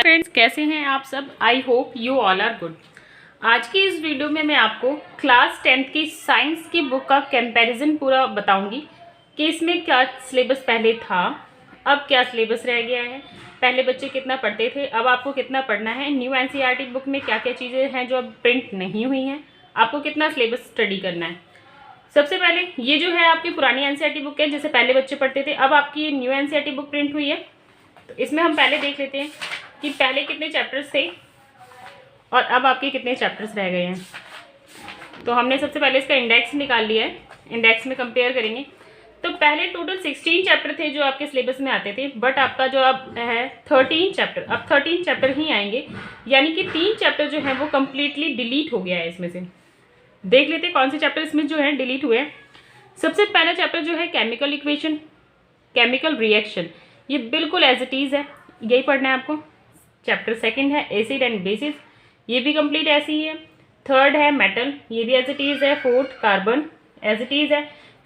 Friends, कैसे हैं आप सब। I hope you all are good. आज की इस वीडियो में मैं आपको क्लास 10th की साइंस की बुक का कंपैरिजन पूरा बताऊंगी कि इसमें क्या सिलेबस पहले था, अब क्या सिलेबस रह गया है, पहले बच्चे कितना पढ़ते थे, अब आपको कितना पढ़ना है, न्यू एनसीईआरटी बुक में क्या क्या चीज़ें हैं जो अब प्रिंट नहीं हुई हैं, आपको कितना सिलेबस स्टडी करना है। सबसे पहले ये जो है आपकी पुरानी एनसीईआरटी बुक है जिसे पहले बच्चे पढ़ते थे, अब आपकी न्यू एनसीईआरटी बुक प्रिंट हुई है। तो इसमें हम पहले देख लेते हैं कि पहले कितने चैप्टर्स थे और अब आपके कितने चैप्टर्स रह गए हैं। तो हमने सबसे पहले इसका इंडेक्स निकाल लिया है, इंडेक्स में कंपेयर करेंगे। तो पहले टोटल 16 चैप्टर थे जो आपके सिलेबस में आते थे, बट आपका जो अब है 13 चैप्टर, अब 13 चैप्टर ही आएंगे, यानी कि 3 चैप्टर जो है वो कम्प्लीटली डिलीट हो गया है। इसमें से देख लेते हैं कौन से चैप्टर इसमें जो है डिलीट हुए हैं। सबसे पहला चैप्टर जो है केमिकल इक्वेशन, केमिकल रिएक्शन, ये बिल्कुल एज इट इज़ है, यही पढ़ना है आपको। चैप्टर सेकंड है एसिड एंड बेसिस, ये भी कंप्लीट ऐसे ही है। थर्ड है मेटल, ये भी एज इट इज़ है। Fourth carbon as it is है।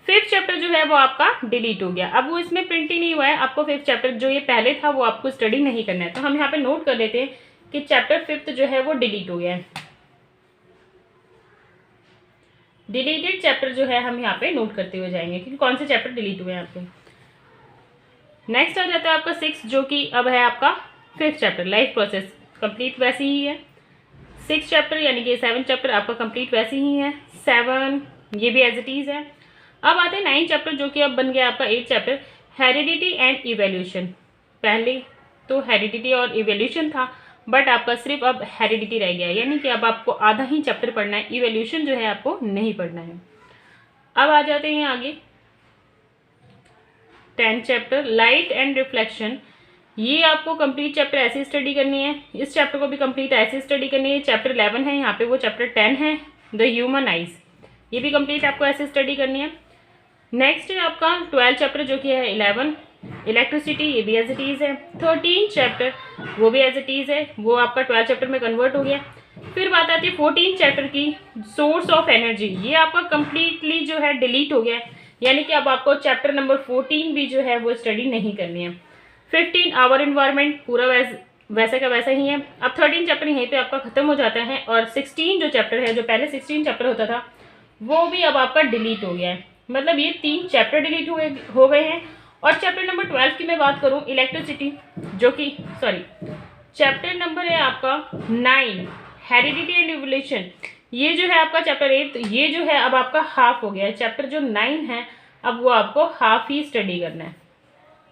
फिफ्थ चैप्टर जो है वो आपका डिलीट हो गया, अब वो इसमें प्रिंट ही नहीं हुआ है। आपको फिफ्थ चैप्टर जो ये पहले था वो आपको स्टडी नहीं करना है। तो हम यहाँ पे नोट कर लेते हैं कि चैप्टर फिफ्थ जो है वो डिलीट हो गया है। डिलीटेड चैप्टर जो है हम यहाँ पे नोट करते हुए जाएंगे कि कौन से चैप्टर डिलीट हुए हैं आपके। नेक्स्ट आ जाता है आपका 6, जो कि अब है आपका fifth chapter life process, complete वैसे ही है। 6 चैप्टर यानी कि 7 चैप्टर आपका कंप्लीट वैसे ही है। 7 ये भी एज इट इज़ है। अब आते हैं 9 चैप्टर, जो कि अब बन गया आपका 8 चैप्टर हेरिडिटी एंड इवोल्यूशन। पहले तो हेरिडिटी और इवोल्यूशन था, बट आपका सिर्फ अब हेरिडिटी रह गया है, यानी कि अब आपको आधा ही चैप्टर पढ़ना है, इवोल्यूशन जो है आपको नहीं पढ़ना है। अब आ जाते हैं आगे 10 चैप्टर लाइट एंड रिफ्लेक्शन, ये आपको कंप्लीट चैप्टर ऐसे स्टडी करनी है, इस चैप्टर को भी कंप्लीट ऐसे स्टडी करनी है। चैप्टर 11 है यहाँ पे, वो चैप्टर 10 है द ह्यूमन आइज, ये भी कंप्लीट आपको ऐसे स्टडी करनी है। नेक्स्ट है आपका 12 चैप्टर जो कि है 11 इलेक्ट्रिसिटी, ये भी एज इट इज़ है। 13 चैप्टर वो भी एज इट इज़ है, वो आपका 12 चैप्टर में कन्वर्ट हो गया। फिर बात आती है 14 चैप्टर की सोर्स ऑफ एनर्जी, ये आपका कंप्लीटली जो है डिलीट हो गया है, यानी कि अब आपको चैप्टर नंबर 14 भी जो है वो स्टडी नहीं करनी है। 15 आवर इन्वायरमेंट पूरा वैसे का वैसा ही है। अब 13 चैप्टर यहीं पे आपका खत्म हो जाता है और 16 जो चैप्टर है, जो पहले 16 चैप्टर होता था, वो भी अब आपका डिलीट हो गया है। मतलब ये 3 चैप्टर डिलीट हो गए हैं। और चैप्टर नंबर 12 की मैं बात करूँ इलेक्ट्रिसिटी, जो कि चैप्टर नंबर है आपका 9 हेरिडिटी एंड इवोल्यूशन, ये जो है आपका चैप्टर 8, ये जो है अब आपका हाफ हो गया है। चैप्टर जो 9 है अब वो आपको हाफ ही स्टडी करना है,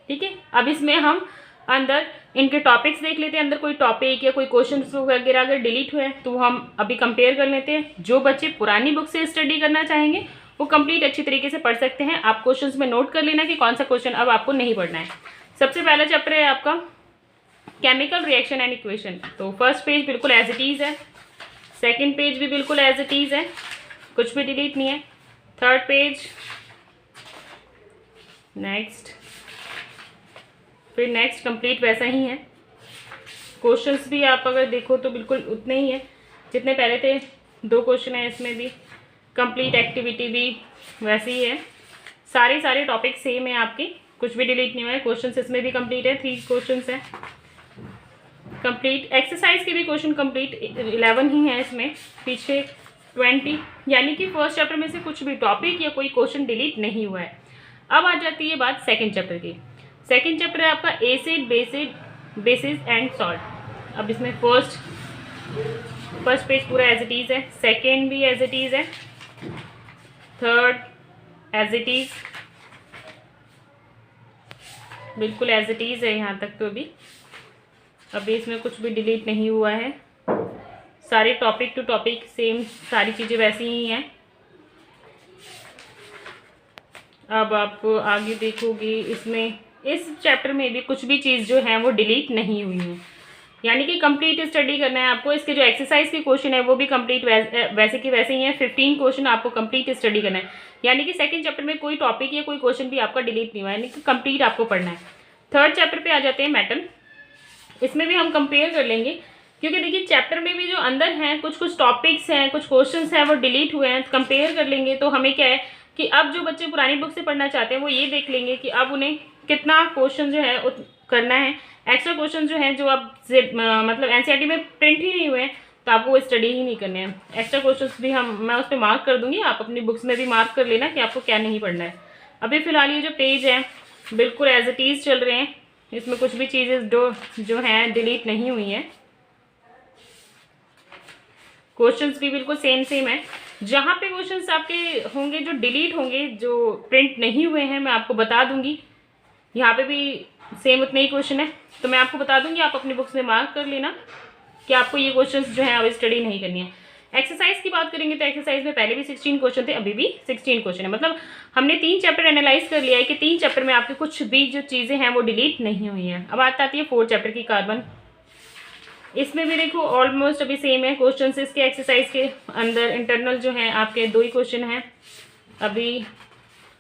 ठीक है। अब इसमें हम अंदर इनके टॉपिक्स देख लेते हैं, अंदर कोई टॉपिक या कोई क्वेश्चन वगैरह अगर डिलीट हुए हैं तो हम अभी कंपेयर कर लेते हैं। जो बच्चे पुरानी बुक से स्टडी करना चाहेंगे वो कंप्लीट अच्छी तरीके से पढ़ सकते हैं। आप क्वेश्चंस में नोट कर लेना कि कौन सा क्वेश्चन अब आपको नहीं पढ़ना है। सबसे पहला चैप्टर है आपका केमिकल रिएक्शन एंड इक्वेशन, तो फर्स्ट पेज बिल्कुल एज इट इज़ है, सेकेंड पेज भी बिल्कुल एज इट इज़ है, कुछ भी डिलीट नहीं है। थर्ड पेज, नेक्स्ट, फिर नेक्स्ट कंप्लीट वैसा ही है। क्वेश्चंस भी आप अगर देखो तो बिल्कुल उतने ही है जितने पहले थे, 2 क्वेश्चन है इसमें भी। कंप्लीट एक्टिविटी भी वैसे ही है, सारे टॉपिक सेम है आपके, कुछ भी डिलीट नहीं हुआ है। क्वेश्चंस इसमें भी कंप्लीट है, 3 क्वेश्चंस हैं कंप्लीट। एक्सरसाइज के भी क्वेश्चन कंप्लीट 11 ही है इसमें, पीछे 20, यानी कि फर्स्ट चैप्टर में से कुछ भी टॉपिक या कोई क्वेश्चन डिलीट नहीं हुआ है। अब आ जाती है बात सेकंड चैप्टर की। सेकंड चैप्टर है आपका एसिड बेसिस एंड सॉल्ट। अब इसमें फर्स्ट पेज पूरा एज इट इज़ है, सेकेंड भी एज इट इज़ है, थर्ड एज इट इज़, बिल्कुल एज इट इज़ है यहाँ तक। तो अभी इसमें कुछ भी डिलीट नहीं हुआ है, सारे टॉपिक टू टॉपिक सेम, सारी चीज़ें वैसी ही हैं। अब आप आगे देखोगे इसमें, इस चैप्टर में भी कुछ भी चीज़ जो है वो डिलीट नहीं हुई है, यानी कि कंप्लीट स्टडी करना है आपको। इसके जो एक्सरसाइज के क्वेश्चन है वो भी कंप्लीट वैसे के वैसे ही हैं। 15 क्वेश्चन आपको कंप्लीट स्टडी करना है, यानी कि सेकंड चैप्टर में कोई टॉपिक या कोई क्वेश्चन भी आपका डिलीट नहीं हुआ है, यानी कि कंप्लीट आपको पढ़ना है। थर्ड चैप्टर पे आ जाते हैं मेटल, इसमें भी हम कंपेयर कर लेंगे, क्योंकि देखिए चैप्टर में भी जो अंदर हैं कुछ टॉपिक्स हैं, कुछ क्वेश्चंस हैं वो डिलीट हुए हैं। कंपेयर कर लेंगे तो हमें क्या है कि अब जो बच्चे पुरानी बुक से पढ़ना चाहते हैं वो ये देख लेंगे कि अब उन्हें कितना क्वेश्चन जो है करना है। एक्स्ट्रा क्वेश्चन जो हैं जो आप मतलब एनसीईआरटी में प्रिंट ही नहीं हुए हैं तो आपको वो स्टडी ही नहीं करने हैं। एक्स्ट्रा क्वेश्चंस भी मैं उस पर मार्क कर दूंगी, आप अपनी बुक्स में भी मार्क कर लेना कि आपको क्या नहीं पढ़ना है। अभी फ़िलहाल ये जो पेज है बिल्कुल एज इट इज़ चल रहे हैं, इसमें कुछ भी चीज़ें जो हैं डिलीट नहीं हुई हैं। क्वेश्चंस भी बिल्कुल सेम है। जहाँ पे क्वेश्चंस आपके होंगे जो डिलीट होंगे, जो प्रिंट नहीं हुए हैं, मैं आपको बता दूंगी। यहाँ पे भी सेम उतने ही क्वेश्चन है तो मैं आपको बता दूंगी, आप अपनी बुक्स में मार्क कर लेना कि आपको ये क्वेश्चंस जो है अब स्टडी नहीं करनी है। एक्सरसाइज की बात करेंगे तो एक्सरसाइज में पहले भी 16 क्वेश्चन थे, अभी भी 16 क्वेश्चन है। मतलब हमने 3 चैप्टर एनालाइज कर लिया है कि 3 चैप्टर में आपके कुछ भी जो चीज़ें हैं वो डिलीट नहीं हुई हैं। अब बात आती है 4 चैप्टर की, कार्बन। इसमें भी देखो ऑलमोस्ट अभी सेम है क्वेश्चन। इसके एक्सरसाइज के अंदर इंटरनल जो है आपके 2 ही क्वेश्चन हैं अभी,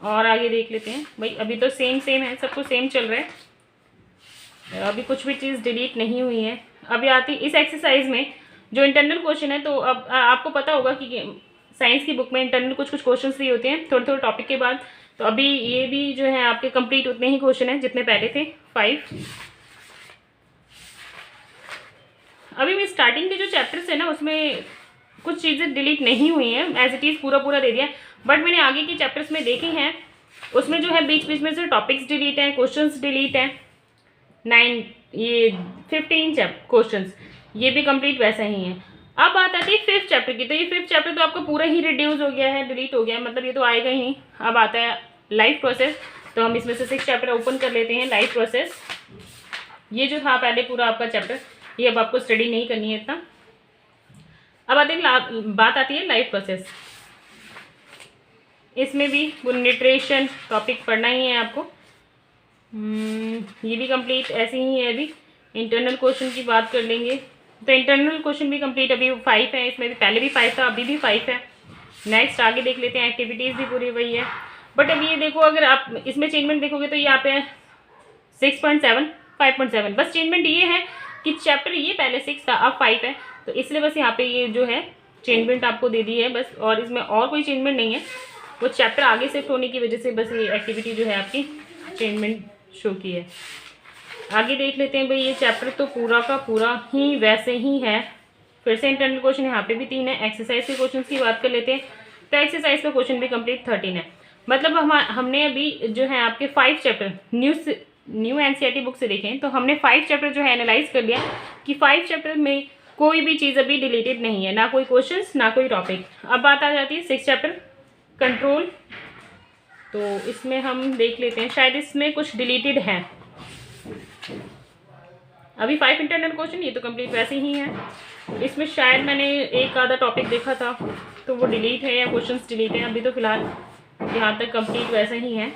और आगे देख लेते हैं भाई। अभी तो सेम है, सब कुछ सेम चल रहा है, अभी कुछ भी चीज़ डिलीट नहीं हुई है। अभी आती इस एक्सरसाइज में जो इंटरनल क्वेश्चन है, तो अब आपको पता होगा कि साइंस की बुक में इंटरनल कुछ क्वेश्चंस भी होते हैं थोड़े टॉपिक के बाद। तो अभी ये भी जो है आपके कंप्लीट उतने ही क्वेश्चन हैं जितने पहले थे, 5। अभी मैं स्टार्टिंग के जो चैप्टर्स है ना उसमें कुछ चीज़ें डिलीट नहीं हुई हैं, एज इट इज़ पूरा दे दिया। बट मैंने आगे के चैप्टर्स में देखे हैं, उसमें जो है बीच में से टॉपिक्स डिलीट हैं, क्वेश्चंस डिलीट हैं। 15 क्वेश्चंस ये भी कंप्लीट वैसा ही है। अब बात आती है 5th चैप्टर की, तो ये 5th चैप्टर तो आपका पूरा ही रिड्यूस हो गया है, डिलीट हो गया है, मतलब ये तो आएगा ही। अब आता है लाइफ प्रोसेस, तो हम इसमें से 6 चैप्टर ओपन कर लेते हैं। लाइफ प्रोसेस ये जो था पहले पूरा आपका चैप्टर, ये अब आपको स्टडी नहीं करनी है इतना। अब बात आती है लाइफ प्रोसेस, इसमें भी वो न्यूट्रिशन टॉपिक पढ़ना ही है आपको। ये भी कंप्लीट ऐसे ही है। अभी इंटरनल क्वेश्चन की बात कर लेंगे तो इंटरनल क्वेश्चन भी कंप्लीट अभी 5 है, इसमें भी पहले भी 5 था, अभी भी 5 है। नेक्स्ट आगे देख लेते हैं, एक्टिविटीज़ भी पूरी वही है। बट अभी ये देखो, अगर आप इसमें चेंजमेंट देखोगे तो यहाँ पे 6.7 5.7, बस चेंजमेंट ये है कि चैप्टर ये पहले 6 था अब 5 है, तो इसलिए बस यहाँ पे ये जो है चेंजमेंट आपको दे दी है बस, और इसमें और कोई चेंजमेंट नहीं है। वो चैप्टर आगे शिफ्ट होने की वजह से बस ये एक्टिविटी जो है आपकी चेंजमेंट शो की है। आगे देख लेते हैं भाई, ये चैप्टर तो पूरा का पूरा ही वैसे ही है। फिर से इंटरनल क्वेश्चन यहाँ पे भी 3 है। एक्सरसाइज के क्वेश्चन की बात कर लेते हैं तो एक्सरसाइज का क्वेश्चन भी कंप्लीट 13 है। मतलब हमने अभी जो है आपके 5 चैप्टर न्यू एनसीईआरटी बुक से देखें तो हमने 5 चैप्टर जो है एनालाइज कर लिया कि 5 चैप्टर में कोई भी चीज़ अभी डिलीटेड नहीं है, ना कोई क्वेश्चंस ना कोई टॉपिक। अब बात आ जाती है 6 चैप्टर कंट्रोल, तो इसमें हम देख लेते हैं, शायद इसमें कुछ डिलीटेड है। अभी 5 इंटरनल क्वेश्चन ये तो कंप्लीट वैसे ही है। इसमें शायद मैंने एक आधा टॉपिक देखा था तो वो डिलीट है या क्वेश्चंस डिलीट है। अभी तो फिलहाल यहाँ तक कंप्लीट वैसे ही है।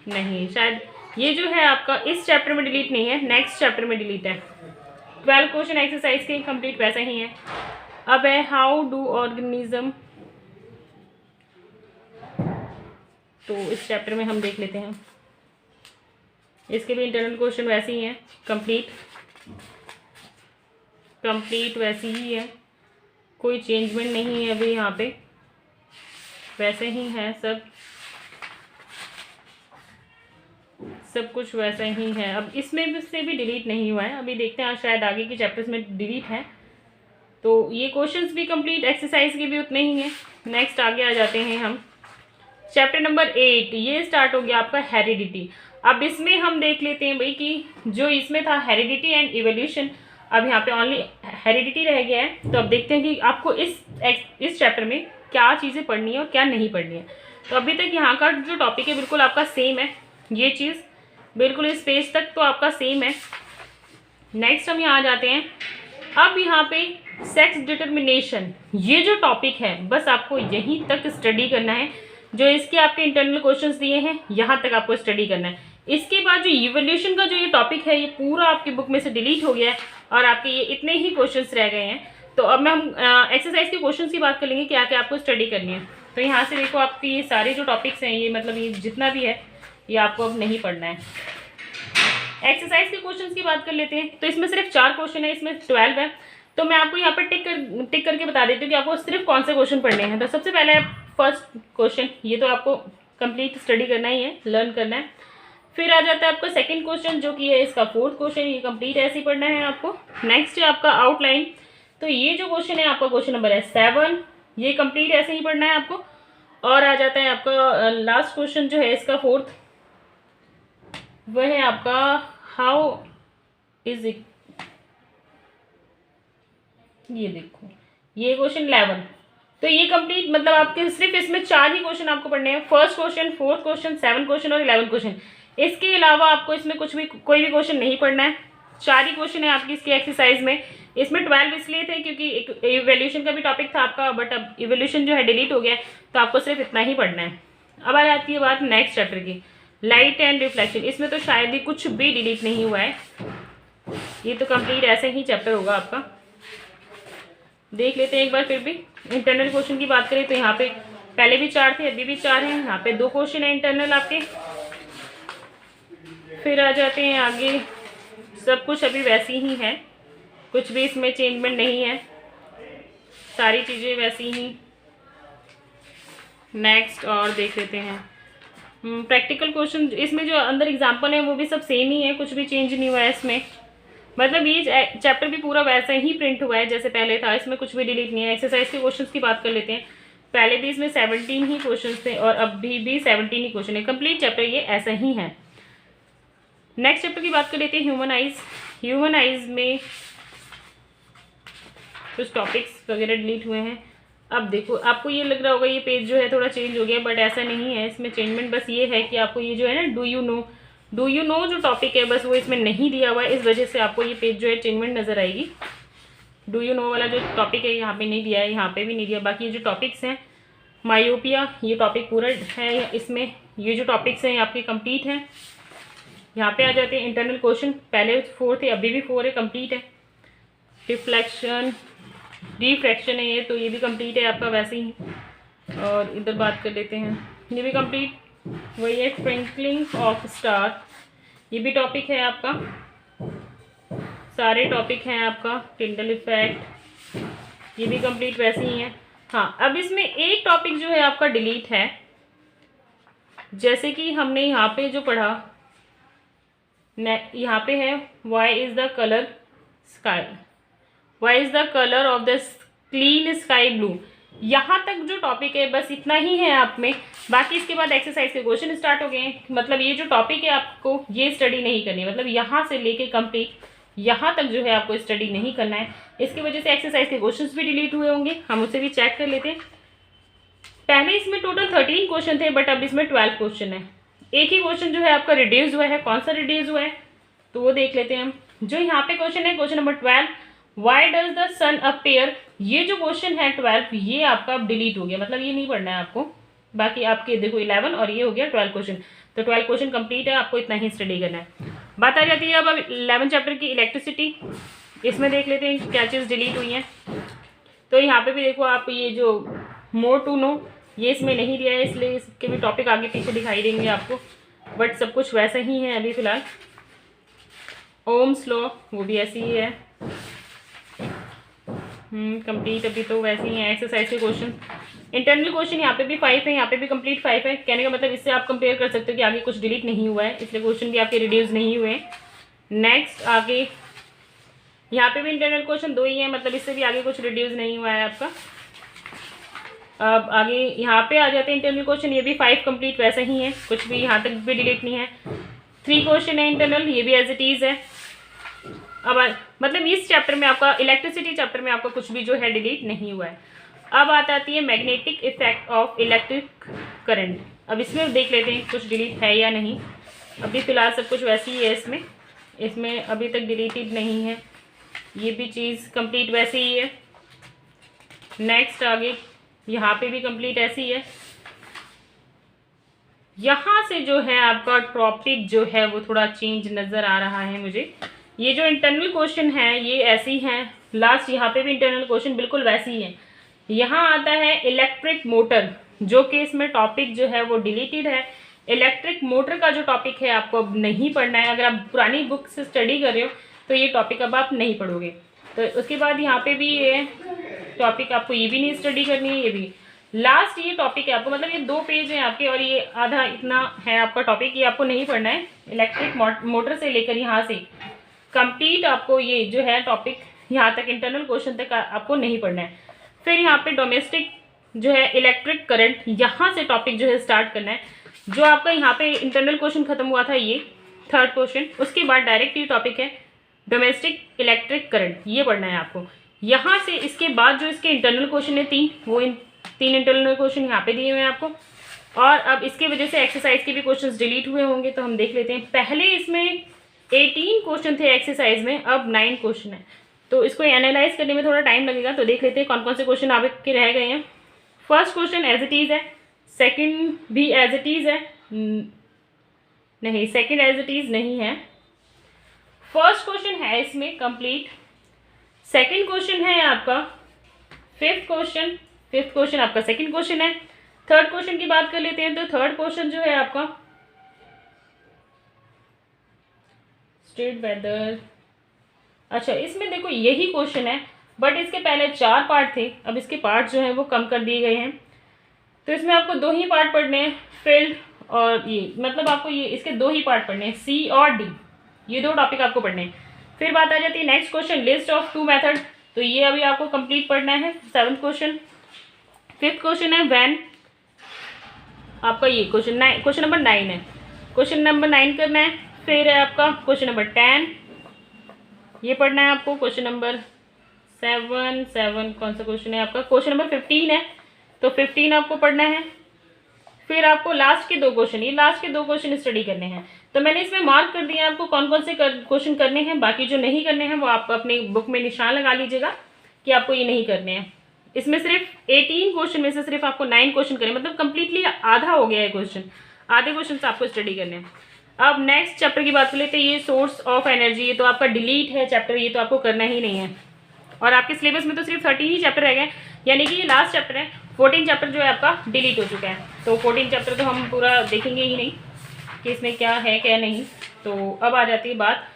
नहीं, शायद ये जो है आपका इस चैप्टर में डिलीट नहीं है, नेक्स्ट चैप्टर में डिलीट है। 12 क्वेश्चन एक्सरसाइज के कंप्लीट वैसा ही है। अब है हाउ डू ऑर्गेनिज्म, तो इस चैप्टर में हम देख लेते हैं। इसके भी इंटरनल क्वेश्चन वैसे ही हैं, कंप्लीट वैसी ही है, कोई चेंजमेंट नहीं है अभी यहाँ पे, वैसे ही है सब कुछ वैसा ही है। अब इसमें से भी डिलीट नहीं हुआ है, अभी देखते हैं शायद आगे के चैप्टर्स में डिलीट है। तो ये क्वेश्चंस भी कंप्लीट, एक्सरसाइज के भी उतने ही हैं। नेक्स्ट आगे आ जाते हैं हम, चैप्टर नंबर 8 ये स्टार्ट हो गया आपका हेरिडिटी। अब इसमें हम देख लेते हैं भाई कि जो इसमें था हेरिडिटी एंड इवोल्यूशन, अब यहाँ पे ओनली हेरिडिटी रह गया है। तो अब देखते हैं कि आपको इस चैप्टर में क्या चीज़ें पढ़नी है और क्या नहीं पढ़नी है। तो अभी तक यहाँ का जो टॉपिक है बिल्कुल आपका सेम है, ये चीज़ बिल्कुल इस पेज तक तो आपका सेम है। नेक्स्ट हम यहाँ आ जाते हैं, अब यहाँ पे सेक्स डिटर्मिनेशन ये जो टॉपिक है बस आपको यहीं तक स्टडी करना है। जो इसके आपके इंटरनल क्वेश्चंस दिए हैं यहाँ तक आपको स्टडी करना है। इसके बाद जो इवोल्यूशन का जो ये टॉपिक है ये पूरा आपकी बुक में से डिलीट हो गया है और आपके ये इतने ही क्वेश्चंस रह गए हैं। तो अब मैं हम एक्सरसाइज के क्वेश्चंस की बात कर लेंगे, क्या क्या आपको स्टडी करनी है। तो यहाँ से देखो आपके ये सारे जो टॉपिक्स हैं, ये मतलब ये जितना भी है ये आपको अब नहीं पढ़ना है। एक्सरसाइज के क्वेश्चंस की बात कर लेते हैं तो इसमें सिर्फ 4 क्वेश्चन है, इसमें 12 है। तो मैं आपको यहाँ पर टिक करके बता देती हूँ कि आपको सिर्फ कौन से क्वेश्चन पढ़ने हैं। तो सबसे पहले फर्स्ट क्वेश्चन, ये तो आपको कंप्लीट स्टडी करना ही है, लर्न करना है। फिर आ जाता है आपका सेकंड क्वेश्चन जो कि है इसका फोर्थ क्वेश्चन, ये कंप्लीट ऐसे ही पढ़ना है आपको। नेक्स्ट है आपका आउटलाइन, तो ये जो क्वेश्चन है आपका क्वेश्चन नंबर है 7, ये कंप्लीट ऐसे ही पढ़ना है आपको। और आ जाता है आपका लास्ट क्वेश्चन जो है इसका फोर्थ, वह है आपका हाउ इज इट, ये देखो ये क्वेश्चन 11। तो ये कंप्लीट मतलब आपके सिर्फ इसमें 4 ही क्वेश्चन आपको पढ़ने हैं, first question, fourth question, 7 question और 11 क्वेश्चन। इसके अलावा आपको इसमें कोई भी क्वेश्चन नहीं पढ़ना है। 4 ही क्वेश्चन है आपकी इसकी एक्सरसाइज में। इसमें 12 इसलिए थे क्योंकि एक इवोल्यूशन का भी टॉपिक था आपका, बट अब इवोल्यूशन जो है डिलीट हो गया है, तो आपको सिर्फ इतना ही पढ़ना है। अब आ जाती है बात नेक्स्ट चैप्टर की, लाइट एंड रिफ्लेक्शन। इसमें तो शायद ही कुछ भी डिलीट नहीं हुआ है, ये तो कंप्लीट ऐसे ही चैप्टर होगा आपका। देख लेते हैं एक बार फिर भी। इंटरनल क्वेश्चन की बात करें तो यहाँ पे पहले भी 4 थे, अभी भी 4 हैं। यहाँ पे 2 क्वेश्चन है इंटरनल आपके। फिर आ जाते हैं आगे, सब कुछ अभी वैसी ही है, कुछ भी इसमें चेंजमेंट नहीं है, सारी चीज़ें वैसी ही। नेक्स्ट और देख लेते हैं प्रैक्टिकल क्वेश्चन। इसमें जो अंदर एग्जाम्पल है वो भी सब सेम ही है, कुछ भी चेंज नहीं हुआ है इसमें। मतलब ये चैप्टर भी पूरा वैसा ही प्रिंट हुआ है जैसे पहले था, इसमें कुछ भी डिलीट नहीं है। एक्सरसाइज के क्वेश्चंस की बात कर लेते हैं। पहले भी इसमें 17 ही क्वेश्चंस थे और अभी भी 17 ही क्वेश्चन है। कंप्लीट चैप्टर ये ऐसा ही है। नेक्स्ट चैप्टर की बात कर लेते हैं ह्यूमन आइज। ह्यूमन आइज में कुछ टॉपिक्स वगैरह डिलीट हुए हैं। अब देखो आपको ये लग रहा होगा ये पेज जो है थोड़ा चेंज हो गया, बट ऐसा नहीं है। इसमें चेंजमेंट बस ये है कि आपको ये जो है ना डू यू नो जो टॉपिक है बस वो इसमें नहीं दिया हुआ है, इस वजह से आपको ये पेज जो है चेंजमेंट नज़र आएगी। डू यू नो वाला जो टॉपिक है यहाँ पे नहीं दिया है, यहाँ पे भी नहीं दिया। बाकी ये जो टॉपिक्स हैं, मायोपिया ये टॉपिक पूरा है इसमें। ये जो टॉपिक्स हैं आपके कंप्लीट हैं। यहाँ पे आ जाते हैं इंटरनल क्वेश्चन, पहले 4 थे अभी भी 4 है, कंप्लीट है। रिफ्रैक्शन है ये, तो ये भी कंप्लीट है आपका वैसे ही। और इधर बात कर लेते हैं, ये भी कंप्लीट वही है। ट्विंकलिंग ऑफ स्टार, ये भी टॉपिक है आपका, सारे टॉपिक हैं आपका। टिंडल इफेक्ट, ये भी कंप्लीट वैसे ही है। हाँ, अब इसमें एक टॉपिक जो है आपका डिलीट है, जैसे कि हमने यहाँ पे जो पढ़ा, यहाँ पे है why is the colour of the clean sky blue. यहाँ तक जो टॉपिक है बस इतना ही है आप में। बाकी इसके बाद एक्सरसाइज के क्वेश्चन स्टार्ट हो गए हैं। मतलब ये जो टॉपिक है आपको ये स्टडी नहीं करनी, मतलब यहाँ से लेके कंप्लीट यहाँ तक जो है आपको स्टडी नहीं करना है। इसकी वजह से एक्सरसाइज के क्वेश्चंस भी डिलीट हुए होंगे, हम उसे भी चेक कर लेते हैं। पहले इसमें टोटल 13 क्वेश्चन थे, बट अब इसमें 12 क्वेश्चन है। एक ही क्वेश्चन जो है आपका रिड्यूस हुआ है, कौन सा रिड्यूस हुआ है तो वो देख लेते हैं हम। जो यहाँ पे क्वेश्चन है question number 12, why does the sun appear, ये जो क्वेश्चन है 12 ये आपका अब डिलीट हो गया, मतलब ये नहीं पढ़ना है आपको। बाकी आपके देखो 11 और ये हो गया 12 क्वेश्चन, तो 12 क्वेश्चन कंप्लीट है, आपको इतना ही स्टडी करना है। बात आ जाती है अब 11 चैप्टर की इलेक्ट्रिसिटी। इसमें देख लेते हैं क्या चीज़ डिलीट हुई है। तो यहाँ पे भी देखो आप, ये जो मोर टू नो ये इसमें नहीं दिया है, इसलिए इसके भी टॉपिक आगे पीछे दिखाई देंगे आपको, बट सब कुछ वैसा ही है अभी फ़िलहाल। ओम्स लॉ वो भी ऐसी ही है, कंप्लीट अभी तो वैसे ही है। एक्सरसाइज के क्वेश्चन, इंटरनल क्वेश्चन यहाँ पे भी 5 है, यहाँ पे भी कंप्लीट 5 है। कहने का मतलब इससे आप कंपेयर कर सकते हो कि आगे कुछ डिलीट नहीं हुआ है, इसलिए क्वेश्चन भी आपके रिड्यूस नहीं हुए हैं। नेक्स्ट आगे यहाँ पे भी इंटरनल क्वेश्चन 2 ही है, मतलब इससे भी आगे कुछ रिड्यूस नहीं हुआ है आपका। अब आगे यहाँ पे आ जाते हैं इंटरनल क्वेश्चन, ये भी 5 कंप्लीट वैसे ही है, कुछ भी यहाँ तक भी डिलीट नहीं है। 3 क्वेश्चन है इंटरनल, ये भी एज इट इज़ है। अब मतलब इस चैप्टर में आपका इलेक्ट्रिसिटी चैप्टर में आपका कुछ भी जो है डिलीट नहीं हुआ है। अब आती है magnetic effect of electric current. अब इसमें देख लेते हैं कुछ डिलीट है या नहीं। अभी फ़िलहाल सब कुछ वैसे ही है इसमें अभी तक डिलीटेड नहीं है, ये भी चीज़ कंप्लीट वैसे ही है। नेक्स्ट आगे यहाँ पे भी कंप्लीट ऐसी है। यहाँ से जो है आपका टॉपिक जो है वो थोड़ा चेंज नज़र आ रहा है मुझे। ये जो इंटरनल क्वेश्चन है ये ऐसी हैं, लास्ट यहाँ पे भी इंटरनल क्वेश्चन बिल्कुल वैसे ही है। यहाँ आता है इलेक्ट्रिक मोटर, जो कि इसमें टॉपिक जो है वो डिलीटेड है। इलेक्ट्रिक मोटर का जो टॉपिक है आपको अब नहीं पढ़ना है। अगर आप पुरानी बुक से स्टडी कर रहे हो तो ये टॉपिक अब आप नहीं पढ़ोगे। तो उसके बाद यहाँ पे भी ये टॉपिक आपको ये भी नहीं स्टडी करनी है, ये भी। लास्ट ये टॉपिक है आपको, मतलब ये 2 पेज हैं आपके और ये आधा इतना है आपका टॉपिक, ये आपको नहीं पढ़ना है। इलेक्ट्रिक मोटर से लेकर यहाँ से कंप्लीट आपको ये जो है टॉपिक यहाँ तक इंटरनल क्वेश्चन तक आपको नहीं पढ़ना है। फिर यहाँ पे डोमेस्टिक जो है इलेक्ट्रिक करंट, यहाँ से टॉपिक जो है स्टार्ट करना है। जो आपका यहाँ पे इंटरनल क्वेश्चन खत्म हुआ था ये 3rd क्वेश्चन, उसके बाद डायरेक्ट ये टॉपिक है डोमेस्टिक इलेक्ट्रिक करंट, ये पढ़ना है आपको। यहाँ से इसके बाद जो इसके इंटरनल क्वेश्चन है 3, वो 3 इंटरनल क्वेश्चन यहाँ पे दिए हुए हैं आपको। और अब इसके वजह से एक्सरसाइज के भी क्वेश्चंस डिलीट हुए होंगे, तो हम देख लेते हैं। पहले इसमें 18 क्वेश्चन थे एक्सरसाइज में, अब 9 क्वेश्चन है, तो इसको एनालाइज करने में थोड़ा टाइम लगेगा। तो देख लेते हैं कौन कौन से क्वेश्चन आपके रह गए हैं। First question as it is है, सेकंड भी एज इट इज़ है, नहीं सेकंड एज इट इज़ नहीं है। फर्स्ट क्वेश्चन है इसमें कंप्लीट, सेकंड क्वेश्चन है आपका फिफ्थ क्वेश्चन आपका सेकंड क्वेश्चन है। थर्ड क्वेश्चन की बात कर लेते हैं, तो थर्ड क्वेश्चन जो है आपका स्टेट वेदर, अच्छा इसमें देखो यही क्वेश्चन है, बट इसके पहले 4 पार्ट थे, अब इसके पार्ट जो हैं वो कम कर दिए गए हैं। तो इसमें आपको 2 ही पार्ट पढ़ने हैं, फील्ड और ये, मतलब आपको ये इसके 2 ही पार्ट पढ़ने हैं, सी और डी, ये 2 टॉपिक आपको पढ़ने हैं। फिर बात आ जाती है next question, list of 2 method, तो ये अभी आपको कंप्लीट पढ़ना है 7th क्वेश्चन। 5th क्वेश्चन है व्हेन, आपका ये क्वेश्चन नंबर 9 है, क्वेश्चन नंबर 9 करना है। फिर है आपका क्वेश्चन नंबर 10, ये पढ़ना है आपको। क्वेश्चन नंबर 7 कौन सा क्वेश्चन है आपका, क्वेश्चन नंबर 15 है, तो 15 आपको पढ़ना है। फिर आपको लास्ट के 2 क्वेश्चन, ये लास्ट के 2 क्वेश्चन स्टडी करने हैं। तो मैंने इसमें मार्क कर दिया आपको कौन कौन से क्वेश्चन करने हैं, बाकी जो नहीं करने हैं वो आप अपनी बुक में निशान लगा लीजिएगा कि आपको ये नहीं करने हैं। इसमें सिर्फ 18 क्वेश्चन में से सिर्फ आपको 9 क्वेश्चन करने, मतलब कंप्लीटली आधा हो गया है क्वेश्चन, आधे क्वेश्चन से आपको स्टडी करने हैं। अब नेक्स्ट चैप्टर की बात कर लेते हैं, ये सोर्स ऑफ एनर्जी, ये तो आपका डिलीट है चैप्टर, ये तो आपको करना ही नहीं है। और आपके सिलेबस में तो सिर्फ 13 ही चैप्टर रह गए, यानी कि ये लास्ट चैप्टर है। 14 चैप्टर जो है आपका डिलीट हो चुका है, तो 14 चैप्टर तो हम पूरा देखेंगे ही नहीं कि इसमें क्या है क्या नहीं। तो अब आ जाती है बात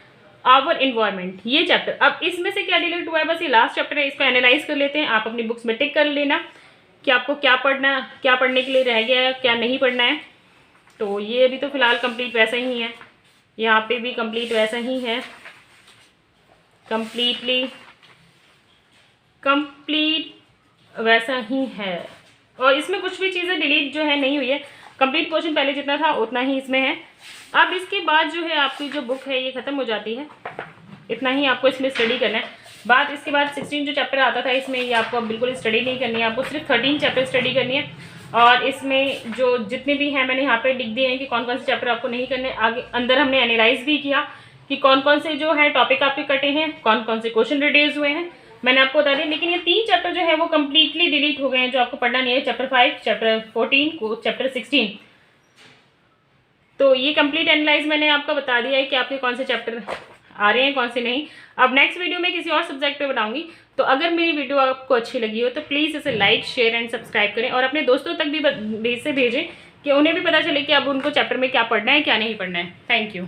आवर इन्वायरमेंट, ये चैप्टर। अब इसमें से क्या डिलीट हुआ है, बस ये लास्ट चैप्टर है, इसको एनालाइज कर लेते हैं। आप अपनी बुक्स में टिक कर लेना कि आपको क्या पढ़ने के लिए रह गया है, क्या नहीं पढ़ना है। तो ये अभी तो फिलहाल कंप्लीट वैसा ही है, यहाँ पे भी कंप्लीट वैसा ही है, कंप्लीट वैसा ही है। और इसमें कुछ भी चीज़ें डिलीट जो है नहीं हुई है, कंप्लीट क्वेश्चन पहले जितना था उतना ही इसमें है। अब इसके बाद जो है आपकी जो बुक है ये ख़त्म हो जाती है, इतना ही आपको इसमें स्टडी करना है। बाद इसके बाद 16 जो चैप्टर आता था इसमें, ये आपको बिल्कुल स्टडी नहीं करनी है, आपको सिर्फ 13 चैप्टर स्टडी करनी है। और इसमें जो जितने भी हैं मैंने यहाँ पे लिख दिए हैं कि कौन कौन से चैप्टर आपको नहीं करने। आगे अंदर हमने एनालाइज भी किया कि कौन कौन से जो है टॉपिक आपके कटे हैं, कौन कौन से क्वेश्चन रिड्यूस हुए हैं, मैंने आपको बता दिया। लेकिन ये 3 चैप्टर जो है वो कम्प्लीटली डिलीट हो गए हैं, जो आपको पढ़ना नहीं है, चैप्टर 5, चैप्टर 14, चैप्टर 16। तो ये कंप्लीट एनालाइज मैंने आपको बता दिया है कि आपके कौन से चैप्टर आ रहे हैं, कौन से नहीं। अब नेक्स्ट वीडियो में किसी और सब्जेक्ट पे बनाऊंगी, तो अगर मेरी वीडियो आपको अच्छी लगी हो तो प्लीज़ इसे लाइक, शेयर एंड सब्सक्राइब करें, और अपने दोस्तों तक भी भेजें कि उन्हें भी पता चले कि अब उनको चैप्टर में क्या पढ़ना है क्या नहीं पढ़ना है। Thank you.